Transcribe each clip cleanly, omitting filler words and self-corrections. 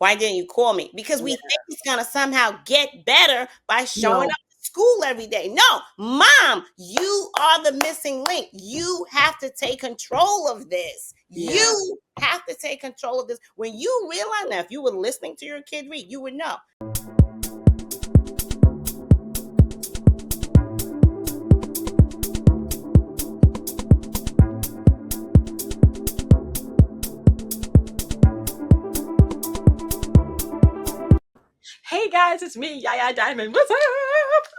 Why didn't you call me? Because we Yeah. think it's going to somehow get better by showing No. up to school every day. No, mom, you are the missing link. You have to take control of this. Yeah. You have to take control of this. When you realize that, if you were listening to your kid read, you would know. Hey guys, it's me, Yaya Diamond. What's up?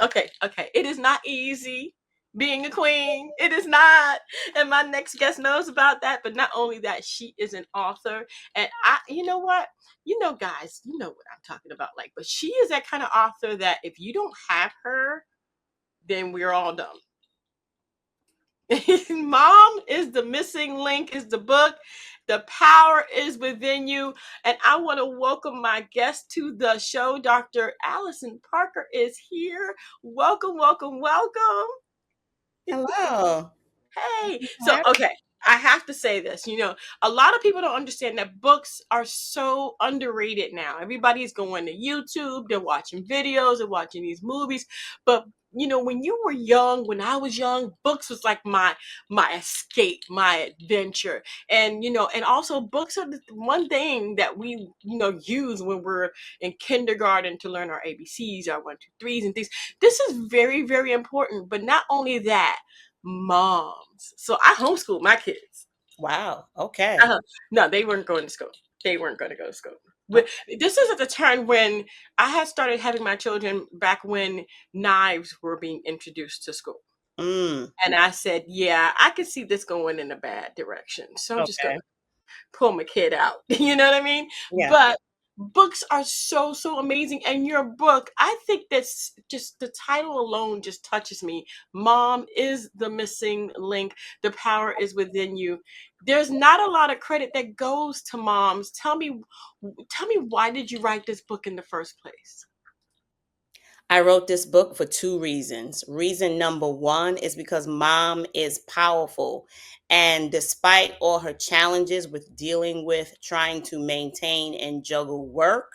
Okay. It is not easy being a queen. It is not. And my next guest knows about that. But not only that, she is an author. And you know what? Guys, you know what I'm talking about. But she is that kind of author that if you don't have her, then we're all dumb. Mom is the missing link, is the book. The power is within you. And I want to welcome my guest to the show. Dr. Alison Parker is here. Welcome. Hello. Hey. So, okay. I have to say this, a lot of people don't understand that books are so underrated now. Everybody's going to YouTube, they're watching videos, they're watching these movies. But when you were young, when I was young, books was like my escape, my adventure. And also books are the one thing that we, use when we're in kindergarten to learn our ABCs, our 1, 2, 3s and things. This is very, very important. But not only that, moms. So I homeschool my kids. Wow. Okay. No, they weren't going to school. They weren't going to go to school. But this is at the time when I had started having my children back when knives were being introduced to school. And I said, yeah, I could see this going in a bad direction. So I'm just going Okay. to pull my kid out. You know what I mean? Yeah. But books are so amazing. And your book, I think that's just the title alone just touches me. Mom is the missing link. The power is within you. There's not a lot of credit that goes to moms. Tell me why did you write this book in the first place? I wrote this book for 2 reasons. Reason number 1 is because mom is powerful. And despite all her challenges with dealing with trying to maintain and juggle work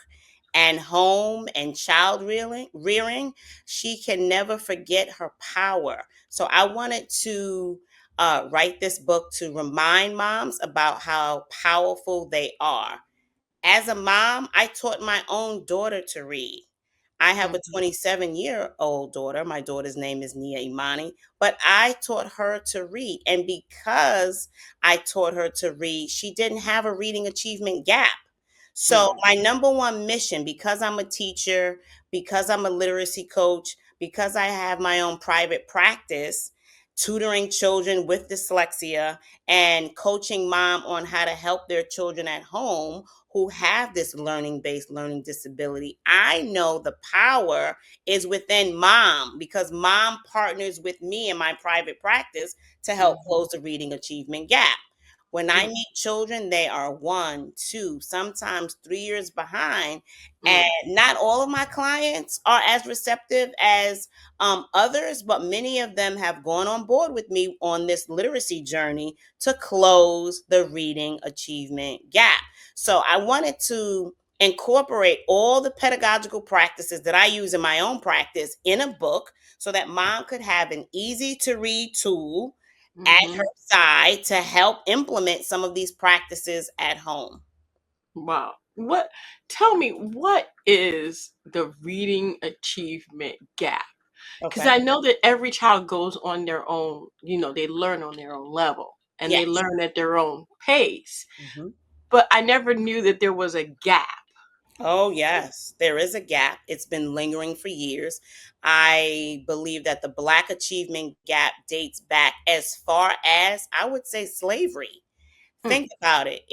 and home and child rearing, she can never forget her power. So I wanted to write this book to remind moms about how powerful they are. As a mom, I taught my own daughter to read. I have a Mhm. 27-year-old daughter. My daughter's name is Nia Imani, but I taught her to read. And because I taught her to read, she didn't have a reading achievement gap. So, Mhm. my number one mission, because I'm a teacher, because I'm a literacy coach, because I have my own private practice, tutoring children with dyslexia and coaching mom on how to help their children at home who have this learning-based learning disability. I know the power is within mom because mom partners with me in my private practice to help Mhm. close the reading achievement gap. When I Mhm. meet children, they are 1, 2, sometimes 3 years behind. And Mhm. not all of my clients are as receptive as others, but many of them have gone on board with me on this literacy journey to close the reading achievement gap. So I wanted to incorporate all the pedagogical practices that I use in my own practice in a book so that mom could have an easy to read tool at her Mhm. side to help implement some of these practices at home. Wow. Tell me, what is the reading achievement gap? Because Okay. I know that every child goes on their own, they learn on their own level and they Yes. learn at their own pace. Mhm. But I never knew that there was a gap. Oh, yes, there is a gap. It's been lingering for years. I believe that the Black achievement gap dates back as far as, I would say, slavery. Mm, Think about it.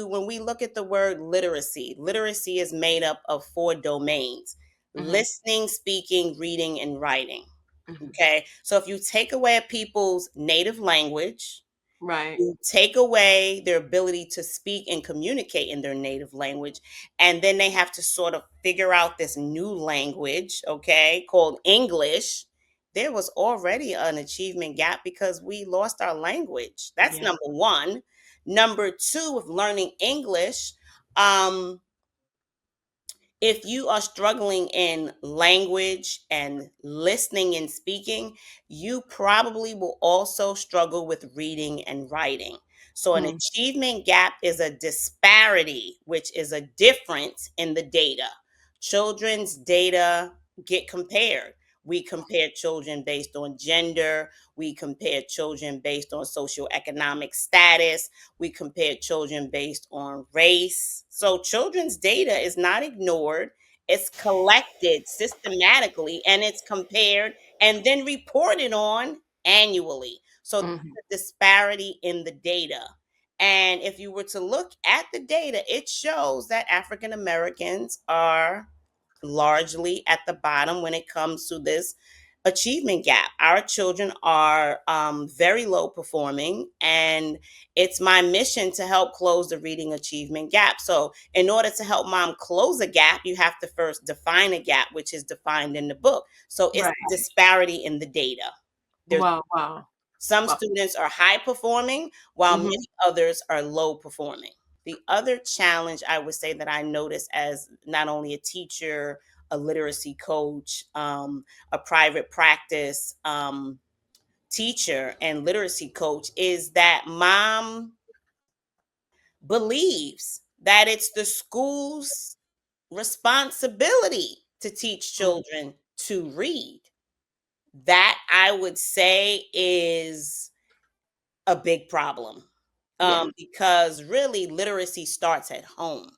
When we look at the word literacy, literacy is made up of 4 domains: mhm, listening, speaking, reading, and writing. mhm. Okay. So if you take away a people's native language, Right. you take away their ability to speak and communicate in their native language, and then they have to sort of figure out this new language, okay, called English. There was already an achievement gap because we lost our language. That's Yeah. number one. Number two, with learning English, um, If you are struggling in language and listening and speaking, you probably will also struggle with reading and writing. So, an Mm. achievement gap is a disparity, which is a difference in the data. Children's data get compared. We compare children based on gender. We compare children based on socioeconomic status. We compare children based on race. So children's data is not ignored. It's collected systematically and it's compared and then reported on annually. So there's Mhm. a disparity in the data. And if you were to look at the data, it shows that African Americans are largely at the bottom when it comes to this achievement gap. Our children are very low performing, and it's my mission to help close the reading achievement gap. So, in order to help mom close a gap, you have to first define a gap, which is defined in the book. So, it's Right. disparity in the data. There's Wow, wow, some wow. students are high performing, while Mhm. many others are low performing. The other challenge I would say that I notice as not only a teacher, a literacy coach, a private practice teacher, and literacy coach is that mom believes that it's the school's responsibility to teach Mm. children to read. That I would say is a big problem, Yeah. because really literacy starts at home.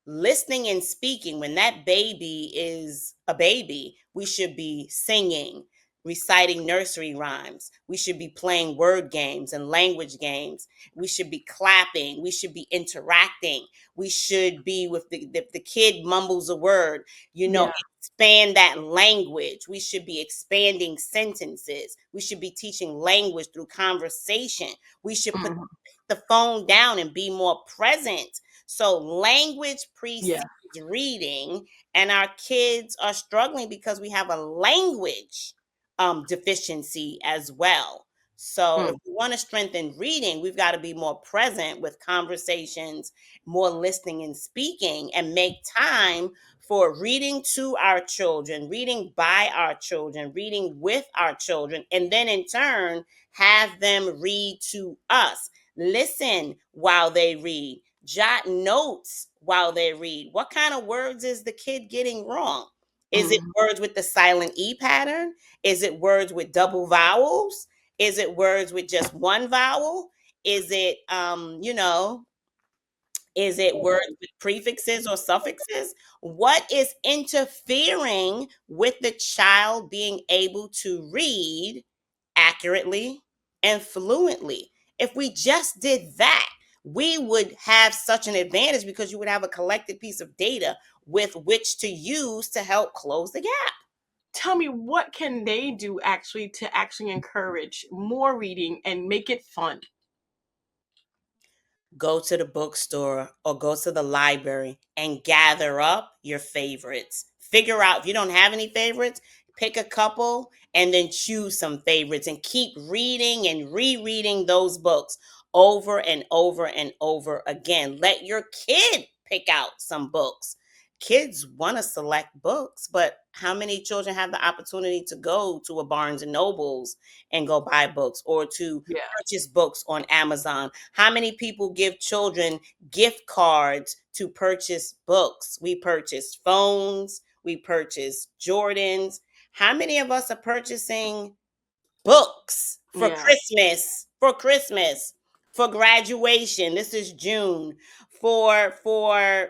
Listening and speaking, when that baby is a baby, we should be singing, reciting nursery rhymes. We should be playing word games and language games. We should be clapping. We should be interacting. We should be with the kid mumbles a word, Yeah. expand that language. We should be expanding sentences. We should be teaching language through conversation. We should put Mhm. the phone down and be more present. So language precedes Yeah. reading, and our kids are struggling because we have a language deficiency as well. So if Mm. we want to strengthen reading, we've got to be more present with conversations, more listening and speaking, and make time for reading to our children, reading by our children, reading with our children, and then in turn, have them read to us. Listen while they read, jot notes while they read. What kind of words is the kid getting wrong? Is it Mhm. words with the silent E pattern? Is it words with double vowels? Is it words with just one vowel? Is it, is it words with prefixes or suffixes? What is interfering with the child being able to read accurately and fluently? If we just did that, we would have such an advantage because you would have a collected piece of data with which to use to help close the gap. Tell me, what can they do actually to actually encourage more reading and make it fun? Go to the bookstore or go to the library and gather up your favorites. Figure out if you don't have any favorites, pick a couple and then choose some favorites and keep reading and rereading those books over and over and over again. Let your kid pick out some books. Kids want to select books, but how many children have the opportunity to go to a Barnes and Nobles and go buy books, or to Yeah. purchase books on Amazon? How many people give children gift cards to purchase books? We purchase phones, we purchase Jordans. How many of us are purchasing books for Yeah. Christmas, for graduation? This is June. For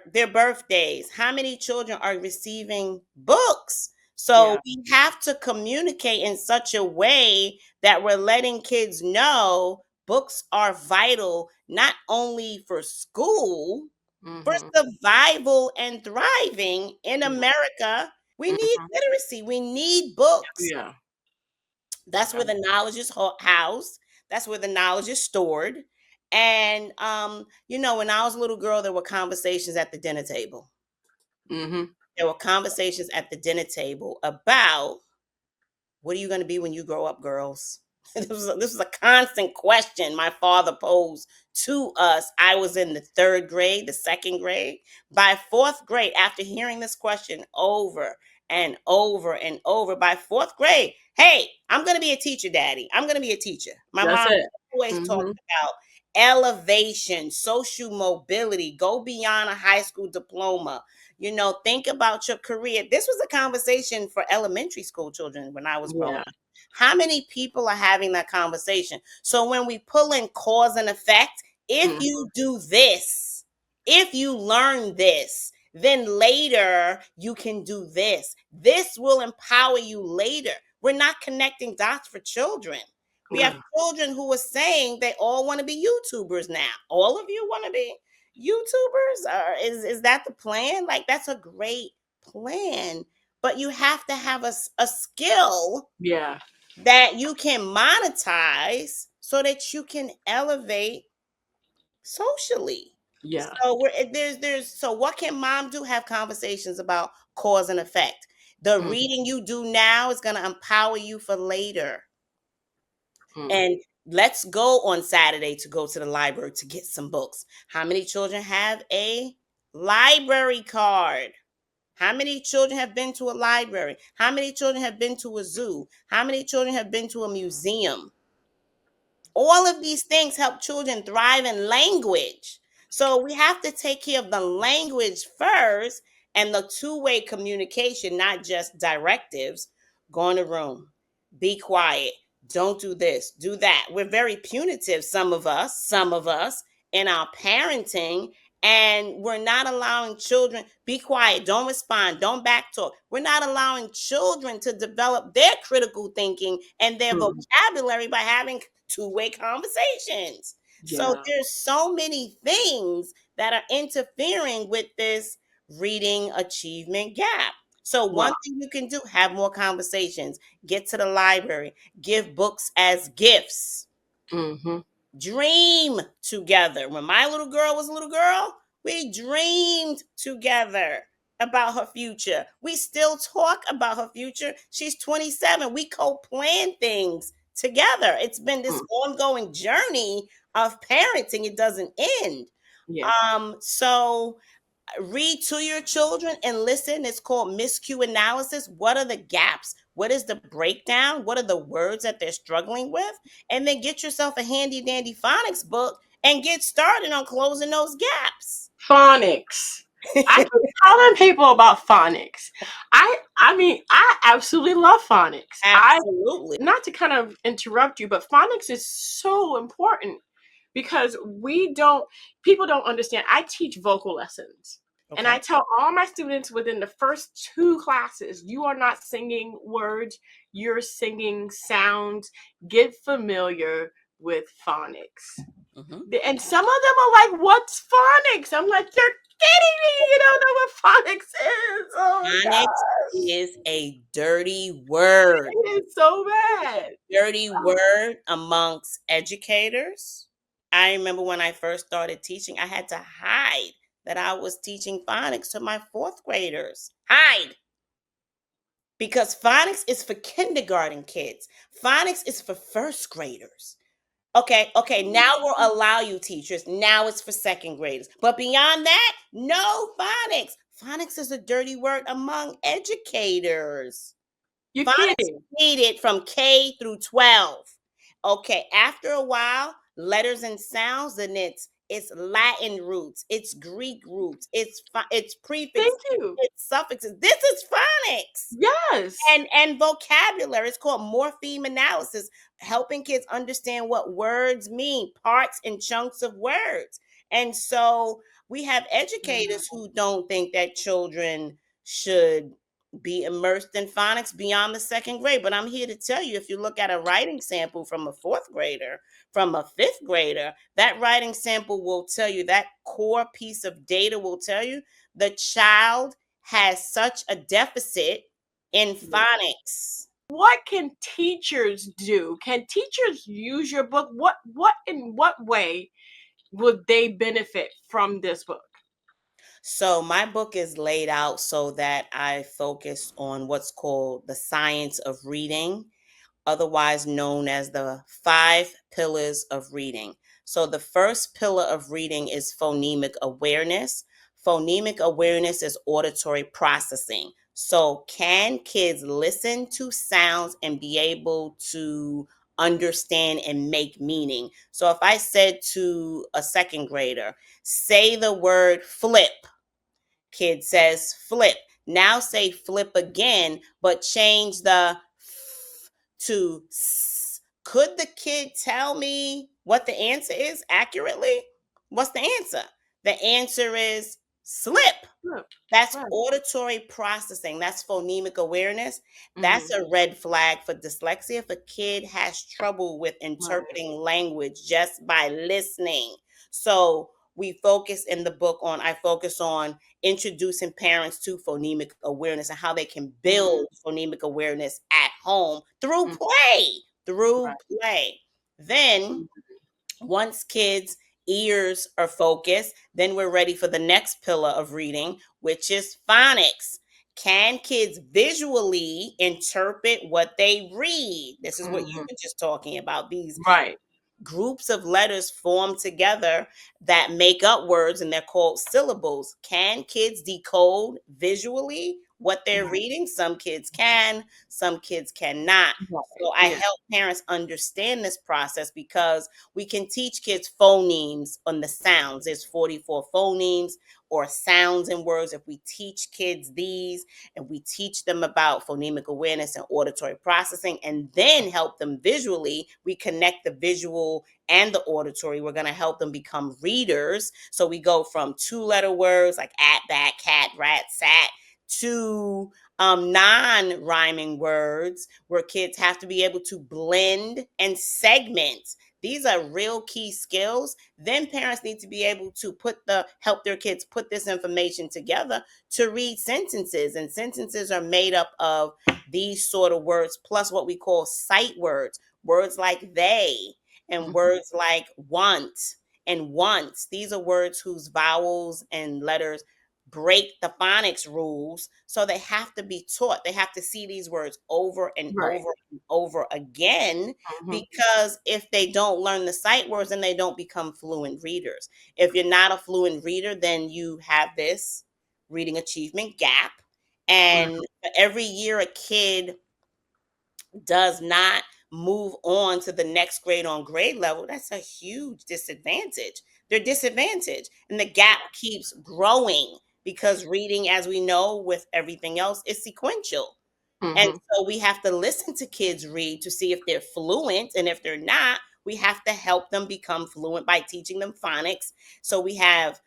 their birthdays. How many children are receiving books? So Yeah. we have to communicate in such a way that we're letting kids know books are vital not only for school, for Mhm. survival and thriving in Yeah. America. We need Mhm. literacy. We need books. Yeah. That's where the knowledge is housed. That's where the knowledge is stored. And when I was a little girl, there were conversations at the dinner table. Mhm. There were conversations at the dinner table about what are you going to be when you grow up, girls? This was a constant question my father posed to us. I was in the third grade, the second grade. By fourth grade, after hearing this question over and over and over, by fourth grade, hey, I'm going to be a teacher, daddy. I'm going to be a teacher. My That's mom it. always talked Mm-hmm. about elevation, social mobility, go beyond a high school diploma. Think about your career. This was a conversation for elementary school children when I was growing Yeah. up. How many people are having that conversation? So when we pull in cause and effect, if Mm. you do this, if you learn this, then later you can do this. This will empower you later. We're not connecting dots for children. We have Yeah. children who are saying they all want to be YouTubers now. All of you want to be YouTubers? Or is that the plan? Like, that's a great plan, but you have to have a skill Yeah. that you can monetize so that you can elevate socially. Yeah. So so what can mom do? Have conversations about cause and effect. The Mm. reading you do now is going to empower you for later. Mm. And let's go on Saturday to go to the library to get some books. How many children have a library card? How many children have been to a library? How many children have been to a zoo? How many children have been to a museum? All of these things help children thrive in language. So we have to take care of the language first and the two-way communication, not just directives. Go in the room, be quiet, don't do this, do that. We're very punitive, some of us in our parenting, and we're not allowing children, be quiet, don't respond, don't backtalk. We're not allowing children to develop their critical thinking and their Mm. vocabulary by having two-way conversations. So Yeah. there's so many things that are interfering with this reading achievement gap. So Wow. one thing you can do, have more conversations, get to the library, give books as gifts, Mm-hmm. dream together. When my little girl was a little girl, we dreamed together about her future. We still talk about her future. She's 27. We co-plan things together. It's been this Mm. ongoing journey of parenting. It doesn't end. Yeah. So read to your children and listen. It's called miscue analysis. What are the gaps? What is the breakdown? What are the words that they're struggling with? And then get yourself a handy dandy phonics book and get started on closing those gaps. Phonics. I keep telling people about phonics. I mean, I absolutely love phonics. I Absolutely. Not to kind of interrupt you, but phonics is so important because we don't people don't understand. I teach vocal lessons. And Okay. I tell all my students within the first two classes, you are not singing words, you're singing sounds. Get familiar with phonics. Mhm. And some of them are like, "What's phonics?" I'm like, "You're kidding me! You don't know what phonics is? Oh Phonics gosh, is a dirty word. it is so bad." Dirty word amongst educators. I remember when I first started teaching, I had to hide that I was teaching phonics to my fourth graders. Hide. Because phonics is for kindergarten kids. Phonics is for first graders. Okay, now we'll allow you teachers. Now it's for second graders. But beyond that, no phonics. Phonics is a dirty word among educators. You're Phonics kidding. needed from K through 12. Okay, after a while, letters and sounds, and it's Latin roots, it's Greek roots, it's prefixes, Thank you. it's suffixes. This is phonics Yes. and vocabulary. It's called morpheme analysis, helping kids understand what words mean, parts and chunks of words. And so we have educators who don't think that children should be immersed in phonics beyond the second grade. But I'm here to tell you, if you look at a writing sample from a fourth grader, from a fifth grader, that writing sample will tell you, that core piece of data will tell you the child has such a deficit in Yeah. phonics. What can teachers do? Can teachers use your book? What in what way would they benefit from this book? So my book is laid out so that I focus on what's called the science of reading. otherwise known as the 5 pillars of reading. So, the first pillar of reading is phonemic awareness. Phonemic awareness is auditory processing. So, can kids listen to sounds and be able to understand and make meaning? So, if I said to a second grader, say the word flip, kid says flip. Now say flip again, but change the f to s. Could the kid tell me what the answer is accurately? What's the answer? The answer is slip. Look, That's right. auditory processing. That's phonemic awareness. That's Mhm. a red flag for dyslexia. If a kid has trouble with Right. interpreting language just by listening. So we focus in the book on, I focus on introducing parents to phonemic awareness and how they can Mhm. build phonemic awareness at home through Mhm. play. Through Right. play. Then Mhm. once kids' ears are focused, then we're ready for the next pillar of reading, which is phonics. Can kids visually interpret what they read? This is what you Mhm. were just talking about. These Right. groups of letters form together that make up words, and they're called syllables. Can kids decode visually what they're Right. reading? Some kids can, some kids cannot. Right. So I Yeah. help parents understand this process because we can teach kids phonemes on the sounds. There's 44 phonemes or sounds in words. If we teach kids these, and we teach them about phonemic awareness and auditory processing, and then help them visually, we connect the visual and the auditory. We're going to help them become readers. So we go from 2-letter words like at, bat, cat, rat, sat, to non-rhyming words where kids have to be able to blend and segment. These are real key skills. Then parents need to be able to help their kids put this information together to read sentences. And sentences are made up of these sort of words plus what we call sight words, words like they and Mhm. words like want and once. These are words whose vowels and letters break the phonics rules. So they have to be taught. They have to see these words over and Right. over and over again, Mhm. because if they don't learn the sight words, then they don't become fluent readers. If you're not a fluent reader, then you have this reading achievement gap. Mhm. And for every year a kid does not move on to the next grade on grade level, that's a huge disadvantage. They're disadvantaged, and the gap keeps growing because reading, as we know, with everything else, is sequential. And Mhm. so we have to listen to kids read to see if they're fluent. And if they're not, we have to help them become fluent by teaching them phonics. So we have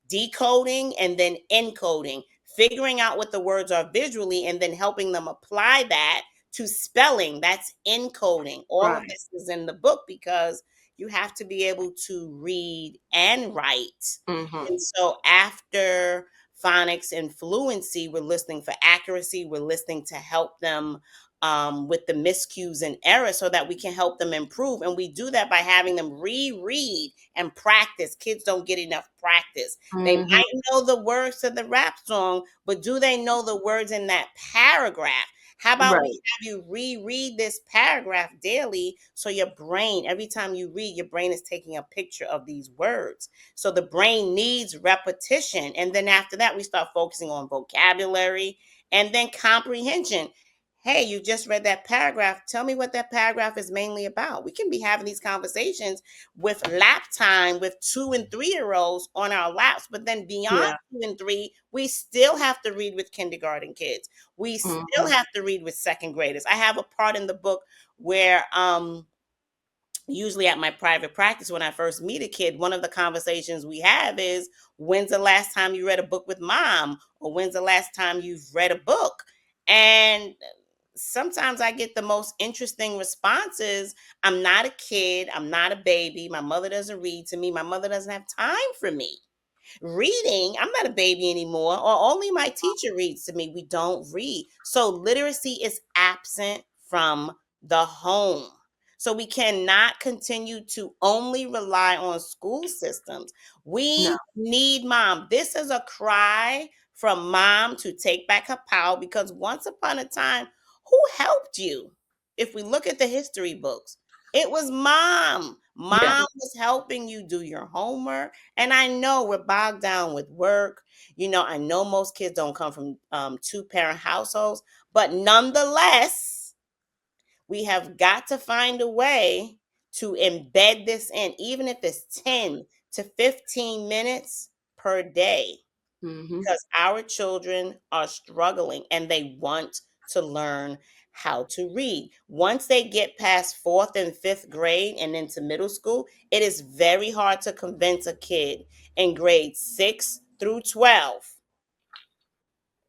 decoding and then encoding, figuring out what the words are visually, and then helping them apply that to spelling. That's encoding. All of Right. this is in the book because you have to be able to read and write. Mhm. And so after phonics and fluency, we're listening for accuracy. We're listening to help them with the miscues and errors so that we can help them improve. And we do that by having them reread and practice. Kids don't get enough practice. They Mhm. might know the words to the rap song, but do they know the words in that paragraph? How about we Right. have you reread this paragraph daily so your brain, every time you read, your brain is taking a picture of these words. So the brain needs repetition. And then after that, we start focusing on vocabulary and then comprehension. Hey, you just read that paragraph. Tell me what that paragraph is mainly about. We can be having these conversations with lap time with 2 and 3 year olds on our laps, but then beyond Yeah. 2 and 3, we still have to read with kindergarten kids. We still Mhm. have to read with second graders. I have a part in the book where usually at my private practice, when I first meet a kid, one of the conversations we have is, when's the last time you read a book with mom, or when's the last time you've read a book? And sometimes I get the most interesting responses. I'm not a kid, I'm not a baby, my mother doesn't read to me, my mother doesn't have time for me reading. I'm not a baby anymore, or only my teacher reads to me. We don't read. So literacy is absent from the home. So we cannot continue to only rely on school systems. No. We need mom. This is a cry from mom to take back her power, because once upon a time, Who helped you? If we look at the history books, it was mom. Yeah. Mom was helping you do your homework. And I know we're bogged down with work. I know most kids don't come from two-parent households, but nonetheless, we have got to find a way to embed this in, even if it's 10 to 15 minutes per day, Mm-hmm. because our children are struggling and they want to learn how to read. Once they get past fourth and fifth grade and into middle school, it is very hard to convince a kid in grade 6 through 12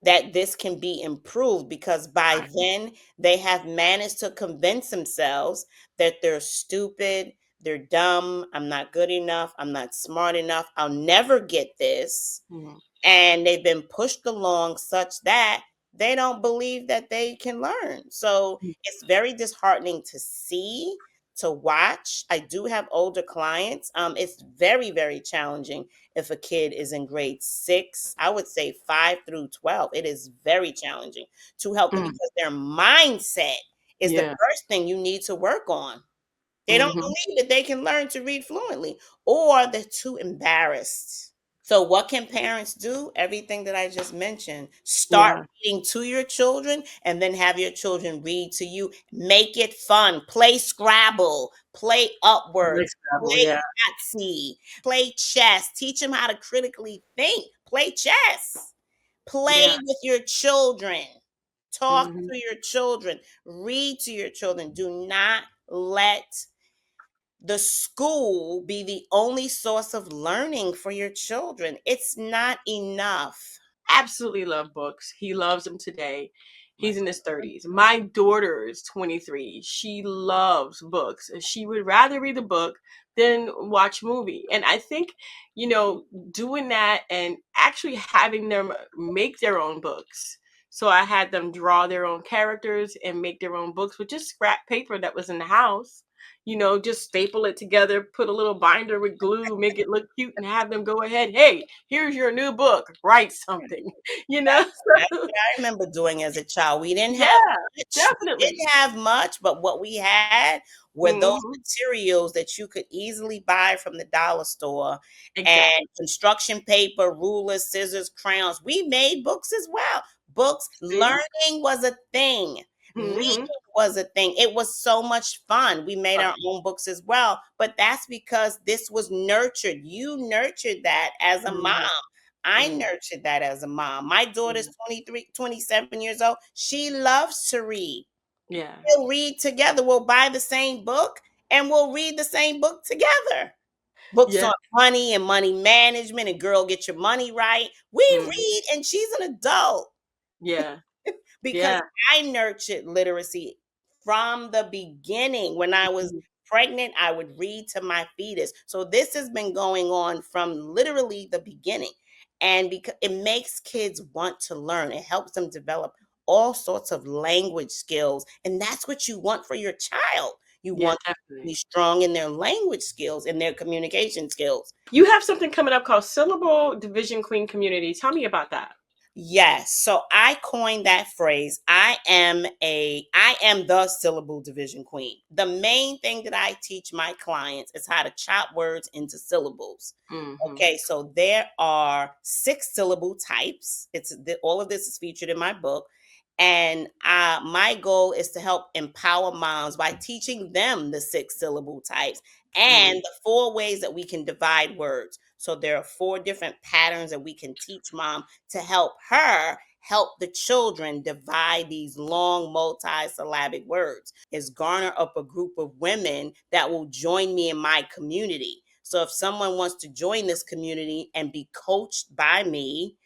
that this can be improved, because by then they have managed to convince themselves that they're stupid, they're dumb, I'm not good enough, I'm not smart enough, I'll never get this, Mm-hmm. and they've been pushed along such that they don't believe that they can learn. So it's very disheartening to see, to watch. I do have older clients. It's very, very challenging if a kid is in grade 6. I would say 5 through 12. It is very challenging to help them, Mm. because their mindset is the Yeah. first thing you need to work on. They don't Mm-hmm. believe that they can learn to read fluently, or they're too embarrassed. So, what can parents do? Everything that I just mentioned. Start Yeah. reading to your children, and then have your children read to you. Make it fun. Play Scrabble, play Like Upwords, Scrabble, play yeah. Yahtzee, play chess. Teach them how to critically think. Play chess. Play Yeah. with your children. Talk Mm-hmm. to your children. Read to your children. Do not let the school be the only source of learning for your children. It's not enough. Absolutely love books. He loves them today. My He's in his 30s. My daughter is 23. She loves books. She would rather read the book than watch movie. And I think, doing that and actually having them make their own books. So I had them draw their own characters and make their own books with just scrap paper that was in the house. Just staple it together, put a little binder with glue, make it look cute, and have them go ahead. Hey, here's your new book. Write something. You know. That's what I remember doing as a child. We didn't have Yeah, much. We definitely. didn't have much, but what we had were those Hmm. materials that you could easily buy from the dollar store, and Exactly. construction paper, rulers, scissors, crayons. We made books as well. Books, See. learning was a thing. Hmm. Reading was a thing. It was so much fun. We made our own books as well, but that's because this was nurtured. You nurtured that as a mom. Hmm. I Hmm. nurtured that as a mom. My daughter's Yeah. 23, 27 years old. She loves to read. Yeah. We'll read together. We'll buy the same book and we'll read the same book together. Books Yeah. on money and money management and girl, get your money right. We Hmm. read, and she's an adult, Yeah. because Yeah. I nurtured literacy from the beginning. When I was Mhm. pregnant, I would read to my fetus. So this has been going on from literally the beginning. And because it makes kids want to learn, it helps them develop all sorts of language skills. And that's what you want for your child. You Yeah. want them to be Definitely. strong in their language skills and their communication skills. You have something coming up called Syllable Division Queen Community. Tell me about that. Yes. So I coined that phrase. I am the syllable division queen. The main thing that I teach my clients is how to chop words into syllables. Hmm. Okay, so there are 6 syllable types. All of this is featured in my book. And my goal is to help empower moms by teaching them the 6 syllable types and Hmm. the 4 ways that we can divide words. So there are 4 different patterns that we can teach mom to help her help the children divide these long multi-syllabic words, is garner up a group of women that will join me in my community. So if someone wants to join this community and be coached by me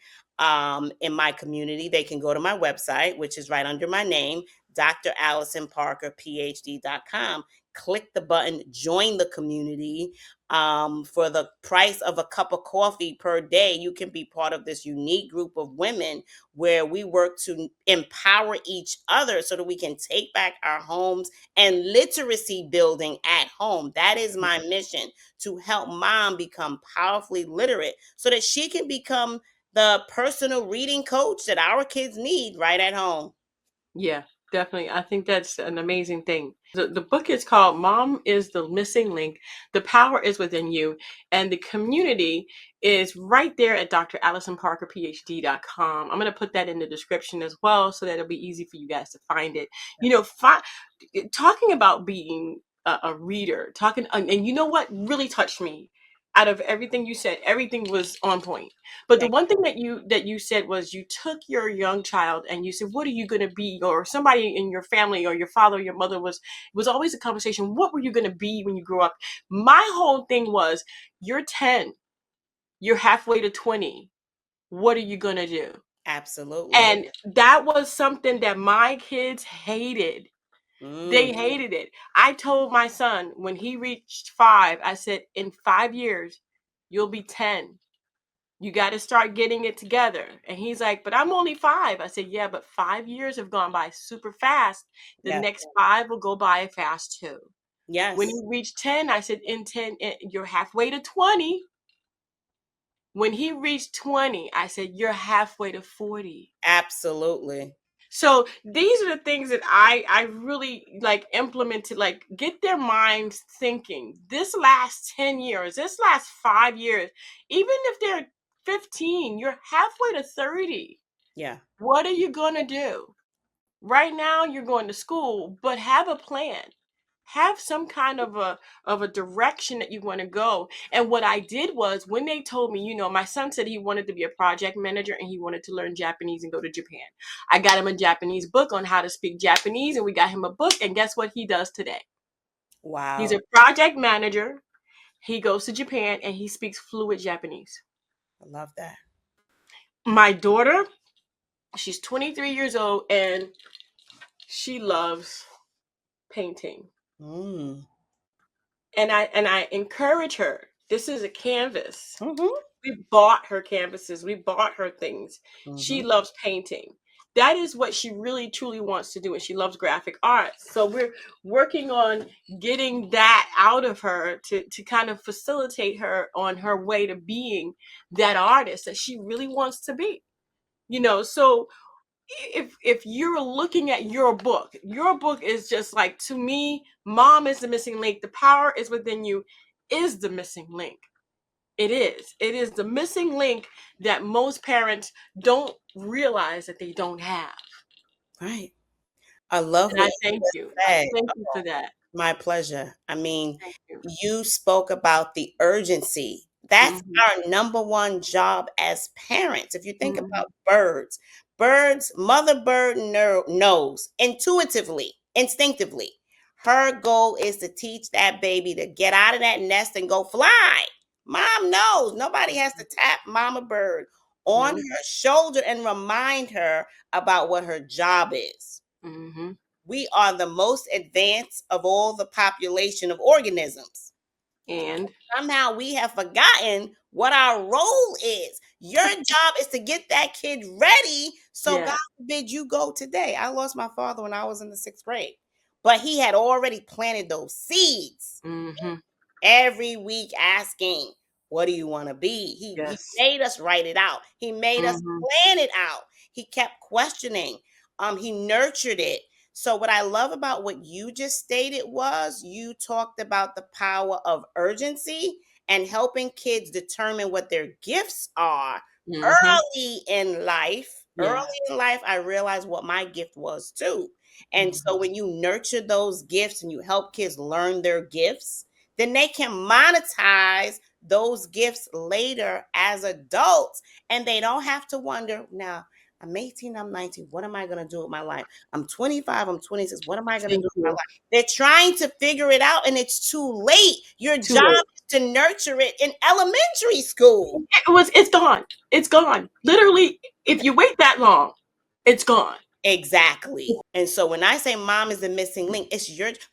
in my community, they can go to my website, which is right under my name, Dr. Alison Parker, Ph.D.com. Click the button, join the community. For the price of a cup of coffee per day, you can be part of this unique group of women where we work to empower each other so that we can take back our homes and literacy building at home. That is my mission, to help mom become powerfully literate so that she can become the personal reading coach that our kids need right at home. Yeah. Definitely. I think that's an amazing thing. The book is called Mom is the Missing Link. The Power is Within You. And the community is right there at Dr. Alison Parker, Ph.D.com. I'm going to put that in the description as well so that it'll be easy for you guys to find it. You know, talking about being a reader, talking, and you know what really touched me? Out of everything you said, everything was on point. But the one thing that you said was you took your young child and you said, "What are you going to be?" Or somebody in your family or your father or your mother was always a conversation. What were you going to be when you grew up? My whole thing was, you're 10, you're halfway to 20. What are you going to do? Absolutely. And that was something that my kids hated. They Mm, hated it. I told my son when he reached 5, I said, in 5 years, you'll be 10. You got to start getting it together. And he's like, but I'm only 5. I said, yeah, but 5 years have gone by super fast. The yeah. next 5 will go by fast too. When Yes. you reach 10, I said, in 10, you're halfway to 20. When he reached 20, I said, you're halfway to 40. Absolutely. So these are the things that I really like implemented, like get their minds thinking. This last 10 years, this last 5 years, even if they're 15, you're halfway to 30. Yeah. What are you going to do? Right now you're going to school, but have a plan. Have some kind of a direction that you want to go. And what I did was when they told me, my son said he wanted to be a project manager and he wanted to learn Japanese and go to Japan. I got him a Japanese book on how to speak Japanese, and we got him a book, and guess what he does today? He's Wow. a project manager. He goes to Japan and he speaks fluent Japanese. I love that. My daughter, she's 23 years old and she loves painting. Mm. And I encourage her. This is a canvas. Mm-hmm. We bought her canvases. We bought her things. She Mm-hmm. loves painting. That is what she really truly wants to do, and she loves graphic arts. So we're working on getting that out of her to kind of facilitate her on her way to being that artist that she really wants to be. So if you're looking at your book is just like, to me, Mom is the Missing Link. The Power is Within You is the missing link. It is the missing link that most parents don't realize that they don't have. Right. I love And what I you thank just you. I said. thank you for that. My pleasure. I mean, Thank you. you spoke about the urgency. That's Mhm. our number one job as parents. If you think Mhm. about birds, mother bird knows intuitively, instinctively. Her goal is to teach that baby to get out of that nest and go fly. Mom knows. Nobody has to tap mama bird on No. her shoulder and remind her about what her job is. Mhm. We are the most advanced of all the population of organisms. And Somehow we have forgotten what our role is. Your job is to get that kid ready. So yeah. God forbid you go today. I lost my father when I was in the 6th grade, but he had already planted those seeds Mhm. every week asking, what do you want to be? He Yes. made us write it out. He made us Mhm. plan it out. He kept questioning. He nurtured it. So what I love about what you just stated was you talked about the power of urgency and helping kids determine what their gifts are Mhm. early in life. Early Yeah. in life, I realized what my gift was too. And Mhm. so when you nurture those gifts and you help kids learn their gifts, then they can monetize those gifts later as adults. And they don't have to wonder, now, I'm 18, I'm 19. What am I going to do with my life? I'm 25, I'm 26. What am I going to do Thank with my you. life? They're trying to figure it out and it's too late. Your Too job late. is to nurture it in elementary school. It's gone. It's gone. Literally, if you wait that long, it's gone. Exactly. And so when I say mom is the missing link,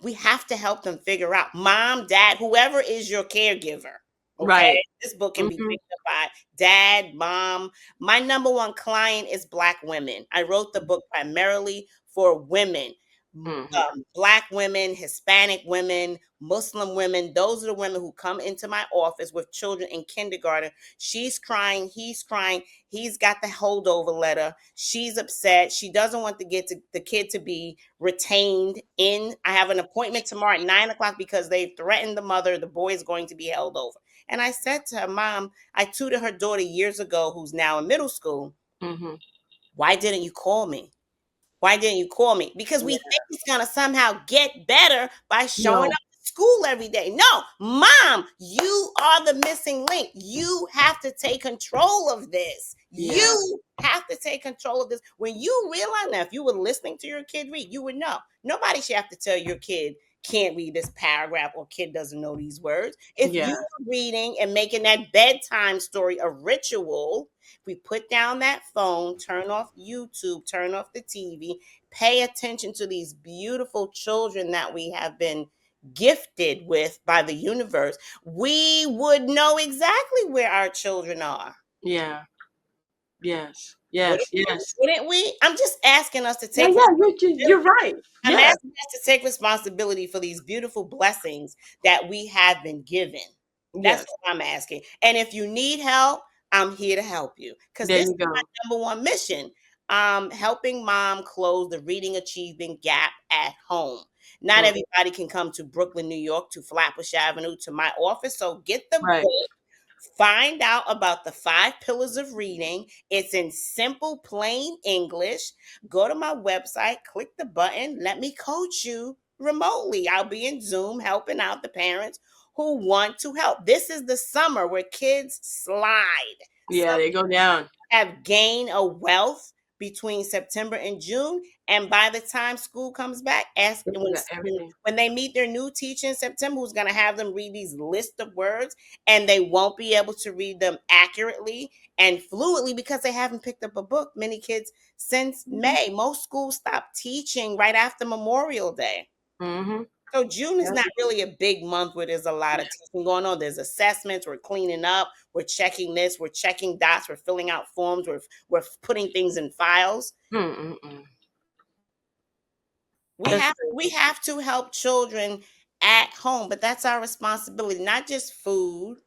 we have to help them figure out mom, dad, whoever is your caregiver. Okay. Right. This book can be Mhm. picked up by dad, mom. My number one client is Black women. I wrote the book primarily for women. Mhm. Black women, Hispanic women, Muslim women. Those are the women who come into my office with children in kindergarten. She's crying, he's crying, he's got the holdover letter. She's upset. She doesn't want to get to the kid to be retained in. I have an appointment tomorrow at 9 o'clock because they threatened the mother. The boy is going to be held over. And I said to her, Mom, I tutored her daughter years ago, who's now in middle school. Mhm. Why didn't you call me? Why didn't you call me? Because we Yeah. think it's going to somehow get better by showing No. up to school every day. No, Mom, you are the missing link. You have to take control of this. Yeah. You have to take control of this. When you realize now, if you were listening to your kid read, you would know. Nobody should have to tell your kid can't read this paragraph or kid doesn't know these words. If you Yeah. are reading and making that bedtime story a ritual, we put down that phone, turn off YouTube, turn off the TV, pay attention to these beautiful children that we have been gifted with by the universe, we would know exactly where our children are. Yeah. Yes. Wouldn't Yes. we? Yes. Wouldn't we? I'm just asking us to Yeah. take Yeah. responsibility. You're right. I'm Yeah. asking us to take responsibility for these beautiful blessings that we have been given. That's Yes. what I'm asking. And if you need help, I'm here to help you because There this is you my go. number one mission. Helping mom close the reading achievement gap at home. Not Mm. everybody can come to Brooklyn, New York, to Flatbush Avenue, to my office. So get the Right. book. Find out about the 5 pillars of reading. It's in simple, plain English. Go to my website, click the button, let me coach you remotely. I'll be in Zoom helping out the parents who want to help. This is the summer where kids slide. Yeah. Some They go down. have gained a wealth between September and June. And by the time school comes back, ask They got everything. when they meet their new teacher in September, who's going to have them read these list of words, and they won't be able to read them accurately and fluently because they haven't picked up a book. Many kids since May. Most schools stopped teaching right after Memorial Day. Mm-hmm. So June is Yep. not really a big month where there's a lot of teaching going on. There's assessments, we're cleaning up, we're checking this, we're checking dots, we're filling out forms, we're putting things in files. Mm-mm-mm. We That's have we crazy. have to help children at home, but that's our responsibility, not just food,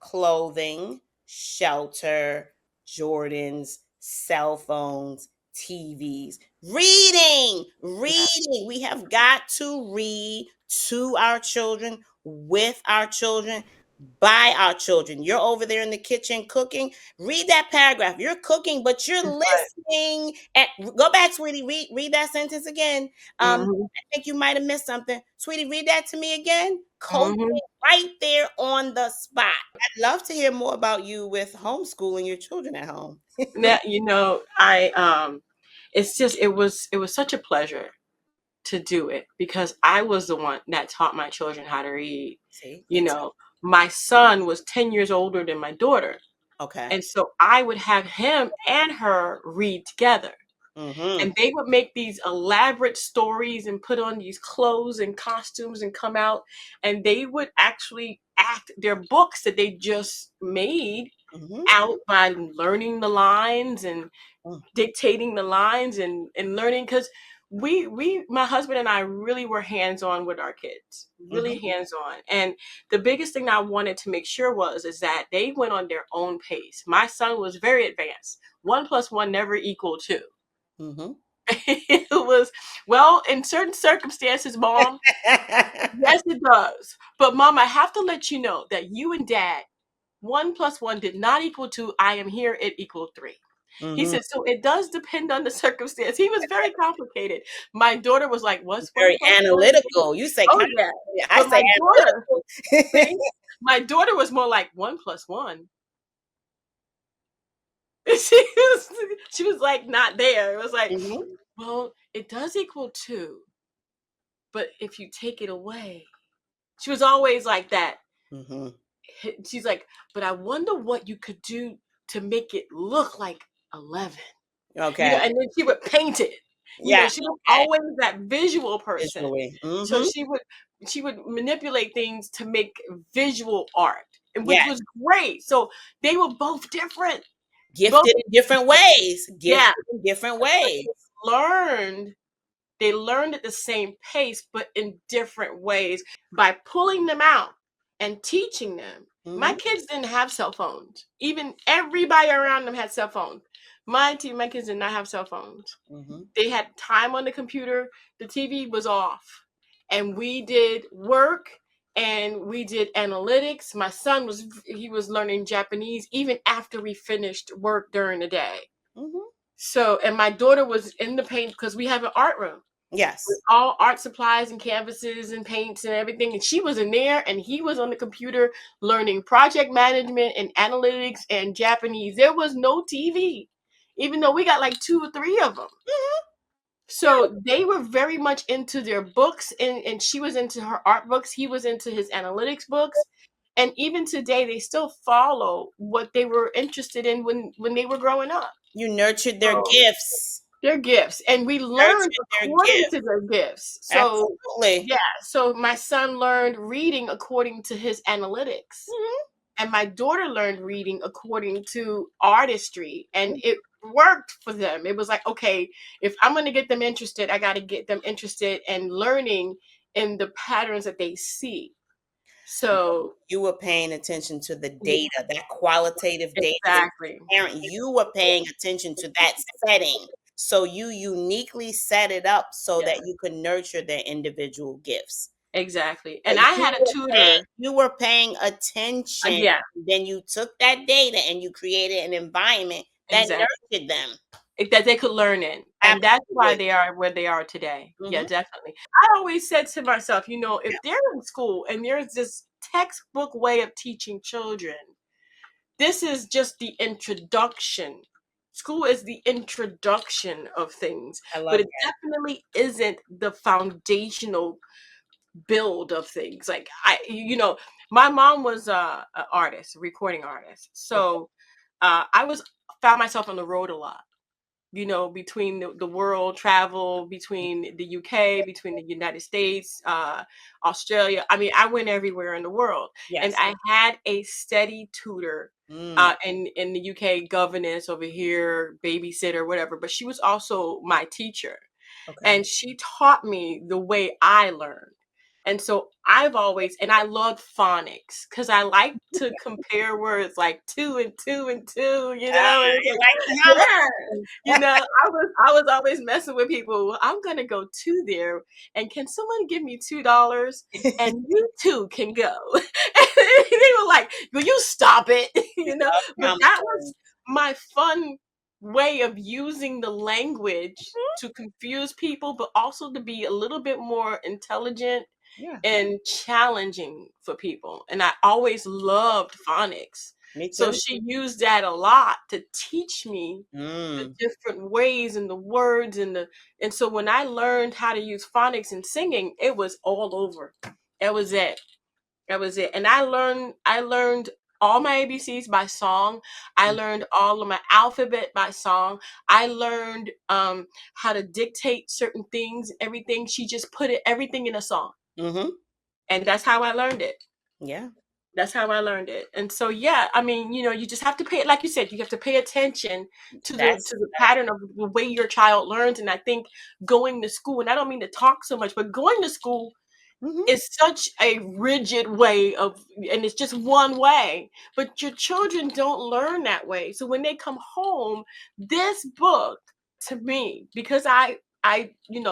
clothing, shelter, Jordans, cell phones, TVs, reading, Yeah. reading. We have got to read to our children, with our children, by our children. You're over there in the kitchen cooking. Read that paragraph. You're cooking, but you're That's right. listening. And go back, sweetie. Read that sentence again. Mm-hmm. I think you might have missed something. Sweetie, read that to me again. Coaching Mm-hmm. right there on the spot. I'd love to hear more about you with homeschooling your children at home. Now, I it's just it was such a pleasure to do it because I was the one that taught my children how to read. See, You know, my son was 10 years older than my daughter. okay. And so I would have him and her read together. Mm-hmm. And they would make these elaborate stories and put on these clothes and costumes and come out. And they would actually act their books that they just made Mm-hmm. out by learning the lines and dictating the lines and learning because we my husband and I really were hands-on with our kids, really Mm-hmm. hands-on. And the biggest thing I wanted to make sure is that they went on their own pace. My son was very advanced. 1 plus 1 never equaled 2. Mm-hmm. It was, well, in certain circumstances, Mom, yes it does, but Mom, I have to let you know that you and Dad, 1 plus 1 did not equal 2. I am here, it equaled 3. He Mm-hmm. said, so it does depend on the circumstance. He was very complicated. My daughter was like, what's one Very plus one again? analytical. You say Oh, kind yeah. of, I But say my daughter, analytical. see, my daughter was more like 1 plus 1. She was like not there. It was like, Mm-hmm. well, it does equal 2, but if you take it away, she was always like that. Mm-hmm. She's like, but I wonder what you could do to make it look like 11. Okay. And then she would paint it. Yeah. She was Okay. always that visual person. Visually. So Mm-hmm. she would manipulate things to make visual art, and which Yeah. was great. So they were both different. Both, Gifted in different ways. yeah. Gifted in different ways. Learned They learned at the same pace, but in different ways by pulling them out and teaching them. My Mm-hmm. kids didn't have cell phones. Even everybody around them had cell phones. My kids did not have cell phones. Mm-hmm. They had time on the computer. The TV was off, and we did work and we did analytics. My son was learning Japanese even after we finished work during the day. Mm-hmm. So, and my daughter was in the paint because we have an art room with Yes. all art supplies and canvases and paints and everything. And she was in there and he was on the computer learning project management and analytics and Japanese. There was no TV, even though we got like 2 or 3 of them. Mm-hmm. So they were very much into their books, and she was into her art books. He was into his analytics books. And even today, they still follow what they were interested in when they were growing up. You nurtured their So gifts. their gifts, and we learned Nurtured their according gifts. to their gifts. So Absolutely. yeah, so my son learned reading according to his analytics, Mm-hmm. and my daughter learned reading according to artistry, and it worked for them. It was like, okay, if I'm going to get them interested, I got to get them interested and learning in the patterns that they see. So You were paying attention to the yeah, data, that qualitative data that exactly, parent, you were paying attention to that setting. So you uniquely set it up so yeah, that you could nurture their individual gifts. exactly. So And I had a tutor. you were paying attention. Yeah, Then you took that data and you created an environment that exactly. nurtured them. That they could learn in. And that's why Absolutely. they are where they are today. Yeah, Hmm. definitely. I always said to myself, if they're in school and there's this textbook way of teaching children, this is just the introduction. School is the introduction of things, I but love it definitely isn't the foundational build of things. Like my mom was an artist, a recording artist. that. Okay. So I was found myself on the road a lot, between the world travel, between the UK, between the United States, Australia. I mean, I went everywhere in the world, and Yes. I had a steady tutor. Mm, In the UK, governess over here, babysitter, whatever. But she was also my teacher, okay. and she taught me the way I learned. And so and I loved phonics because I like to compare words like two and two and two, and it's You like, like the yeah, numbers. I was always messing with people. Well, I'm gonna go to there, and can someone give me $2, and you too can go? And they were like, "Will you stop it?" You love But that was counseling. my fun way of using the language to confuse people, but also to be a little bit more intelligent Yeah, and challenging for people. And I always loved phonics. me So too. she used that a lot to teach me the Mm, different ways and the words and so when I learned how to use phonics in singing, it was all over. That was it. That was it. And I learned all my ABCs by song. I learned all of my alphabet by song. I learned how to dictate certain things, everything. She just put everything in a song. mm-hmm. And that's how I learned it. Yeah, That's how I learned it. And so yeah, I mean, you just have to pay it, like you said, you have to pay attention to the that's to the pattern of the way your child learns. And I think going to school, and I don't mean to talk so much, but going to school mm-hmm. is such a rigid way of, and it's just one way, but your children don't learn that way. So when they come home, this book, to me, because I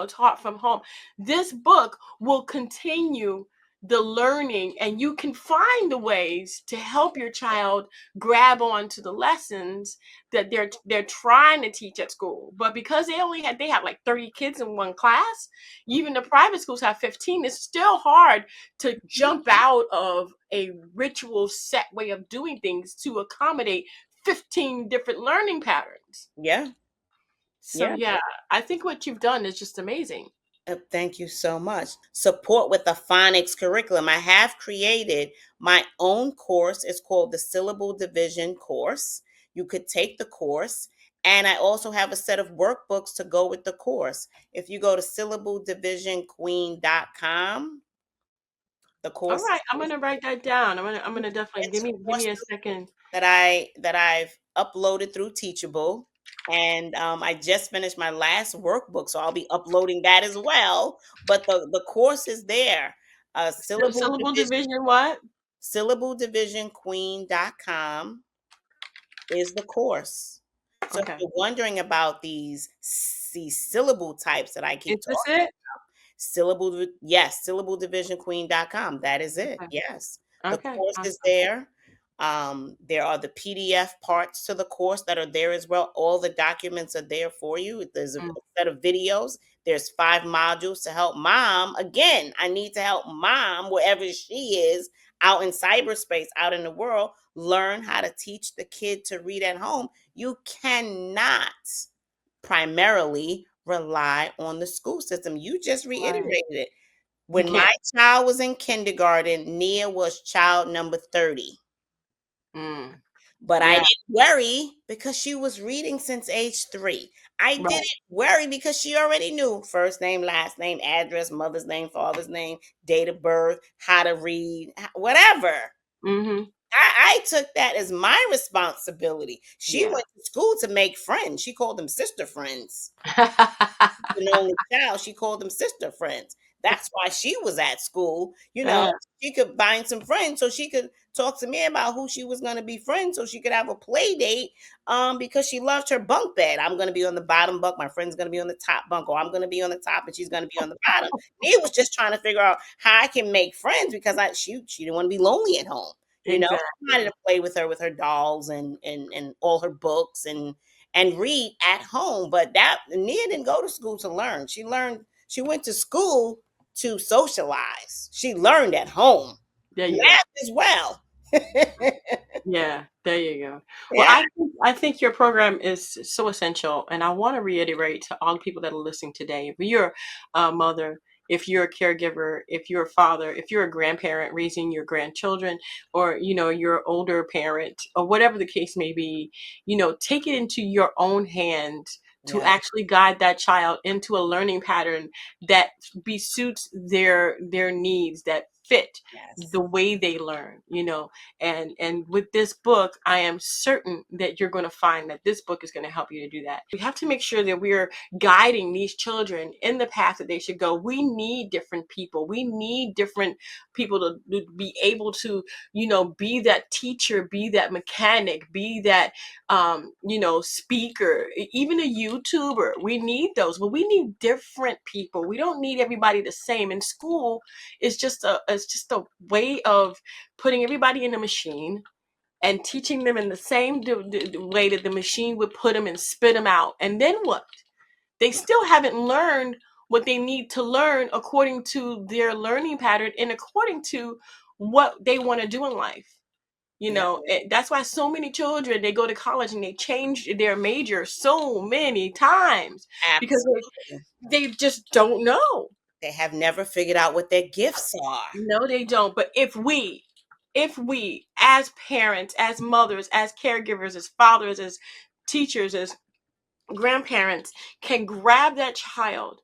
taught from home, this book will continue the learning, and you can find the ways to help your child grab on to the lessons that they're trying to teach at school. But because they have like 30 kids in one class, even the private schools have 15. It's still hard to jump out of a ritual set way of doing things to accommodate 15 different learning patterns. Yeah, So yeah. yeah, I think what you've done is just amazing. Thank you so much. Support with the phonics curriculum. I have created my own course. It's called the Syllable Division course. You could take the course, and I also have a set of workbooks to go with the course. If you go to syllableddivisionqueen.com, the All course right, I'm gonna write that down. I'm gonna definitely it's give me course a second. that I've uploaded through Teachable. And I just finished my last workbook, so I'll be uploading that as well. But the course is there. Syllable Syllable Division, division what? syllableDivisionQueen.com is the course. So if Okay. you're wondering about these syllable types that I Is keep this talking, it? Syllable, yes, syllableDivisionQueen.com. That is it. Okay. yes. The Okay. course is Awesome. there. There are the PDF parts to the course that are there as well. All the documents are there for you. There's a Mm, set of videos. There's 5 modules to help mom. Again, I need to help mom wherever she is out in cyberspace, out in the world, learn how to teach the kid to read at home. You cannot primarily rely on the school system. You just right. reiterated it. You When my can't. child was in kindergarten, Nia was child number 30. Mm, But I yeah. didn't worry because she was reading since age 3. I Right. didn't worry because she already knew first name, last name, address, mother's name, father's name, date of birth, how to read, whatever. Mm-hmm. I took that as my responsibility. She Yeah. went to school to make friends. She called them sister friends. An only child, she called them sister friends. That's why she was at school. Uh, She could find some friends so she could talk to me about who she was going to be friends so she could have a play date because she loved her bunk bed. I'm going to be on the bottom bunk. My friend's going to be on the top bunk, or I'm going to be on the top and she's going to be on the bottom. Nia was just trying to figure out how I can make friends because she didn't want to be lonely at home. I wanted exactly. to play with her dolls and all her books and read at home. But that Nia didn't go to school to learn. She went to school to socialize. She learned at home. There you go. Math as well. Yeah, there you go. Well, Yeah. I think your program is so essential, and I want to reiterate to all the people that are listening today: if you're a mother, if you're a caregiver, if you're a father, if you're a grandparent raising your grandchildren, or you're an older parent, or whatever the case may be, take it into your own hands to Yes. actually guide that child into a learning pattern that suits their needs, that fit Yes. the way they learn. And with this book, I am certain that you're going to find that this book is going to help you to do that. We have to make sure that we're guiding these children in the path that they should go. We need different people. We need different people to be able to be that teacher, be that mechanic, be that speaker, even a YouTuber. We need those, but we need different people. We don't need everybody the same. In school, it's just a way of putting everybody in a machine and teaching them in the same way that the machine would put them and spit them out. And then what? They still haven't learned what they need to learn according to their learning pattern and according to what they want to do in life. Yeah. That's why so many children, they go to college and they change their major so many times because Absolutely. they just don't know. They have never figured out what their gifts are. No, they don't. But if we as parents, as mothers, as caregivers, as fathers, as teachers, as grandparents can grab that child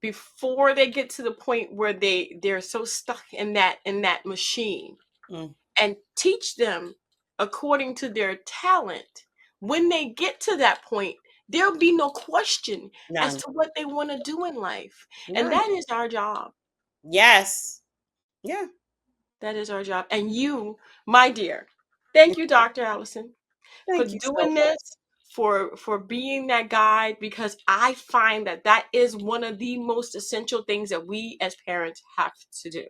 before they get to the point where they're so stuck in that machine Mm, and teach them according to their talent, when they get to that point, there'll be no question as none. to what they want to do in life. And None. that is our job. Yes. Yeah. That is our job. And you, my dear, thank you, Dr. Allison, for Thank you so doing much. this, for being that guide, because I find that is one of the most essential things that we as parents have to do.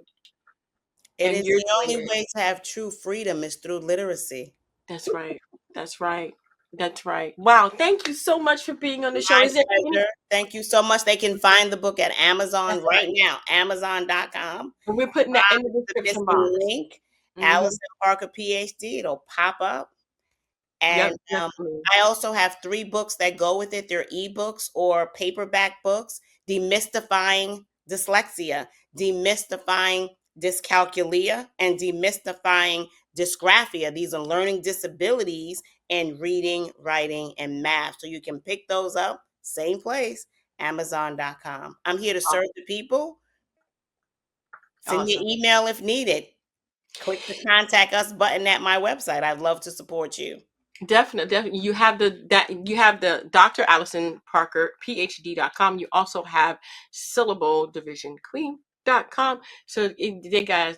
It And is you're the doing only it. way to have true freedom is through literacy. That's right. That's right. That's right. Wow. Thank you so much for being on the show. My Is there any? pleasure. Thank you so much. They can find the book at That's Amazon right right. now, Amazon.com. And we're putting that in the The description missing box. link, Hmm. Alison Parker, Ph.D. It'll pop up. Yep, And definitely. I also have 3 books that go with it. They're ebooks or paperback books: Demystifying Dyslexia, Demystifying Dyscalculia, and Demystifying Dysgraphia. These are learning disabilities in reading, writing, and math. So you can pick those up, same place, Amazon.com. I'm here to Aw- serve the people. Send me Awesome. an email if needed. Click the contact us button at my website. I'd love to support you. Definitely, definitely. You have the Dr. Alison Parker, Ph.D.com. You also have Syllable Division Queen.com. So you guys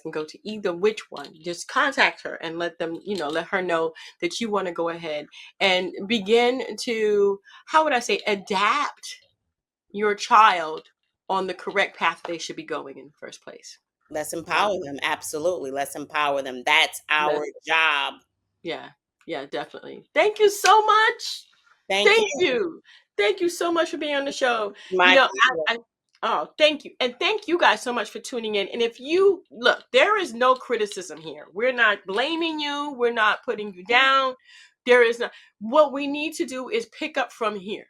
can go to either which one. Just contact her and let them, let her know that you want to go ahead and begin to, how would I say, adapt your child on the correct path they should be going in the first place. Let's empower Um, them. Absolutely. Let's empower them. That's our job. Yeah, yeah, definitely. Thank you so much. Thank Thank you. you. Thank you so much for being on the show. You My know, pleasure. oh, thank you. And thank you guys so much for tuning in. And if you look, there is no criticism here. We're not blaming you, we're not putting you down. There is not. What we need to do is pick up from here.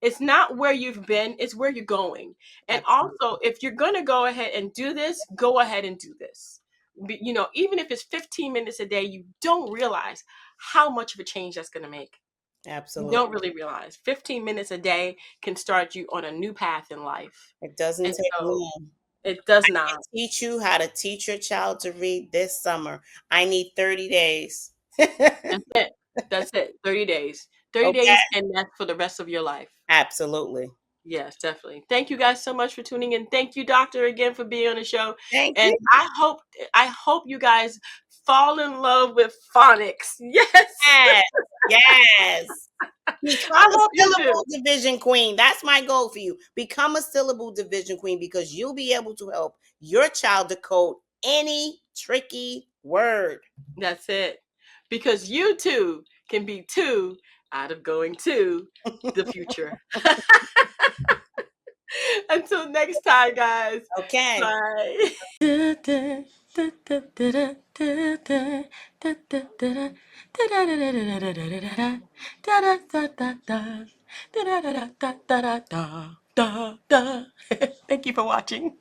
It's not where you've been, it's where you're going. And Absolutely. also, if you're going to go ahead and do this, go ahead and do this. Even if it's 15 minutes a day, you don't realize how much of a change that's going to make. You Absolutely. don't really realize 15 minutes a day can start you on a new path in life. It doesn't And take so long. it does not. Teach you how to teach your child to read this summer. I need 30 days. That's it. That's it. 30 days. 30 Okay. days, and that's for the rest of your life. Absolutely. Yes, definitely. Thank you guys so much for tuning in. Thank you, Doctor, again for being on the show. Thank And you. I hope you guys fall in love with phonics. Yes. Yes. Yes. Become I a hope you syllable do. division queen. That's my goal for you. Become a syllable division queen because you'll be able to help your child decode any tricky word. That's it. Because you too can be two out of going to the future. Until next time, guys. Okay. Bye. Thank you for watching.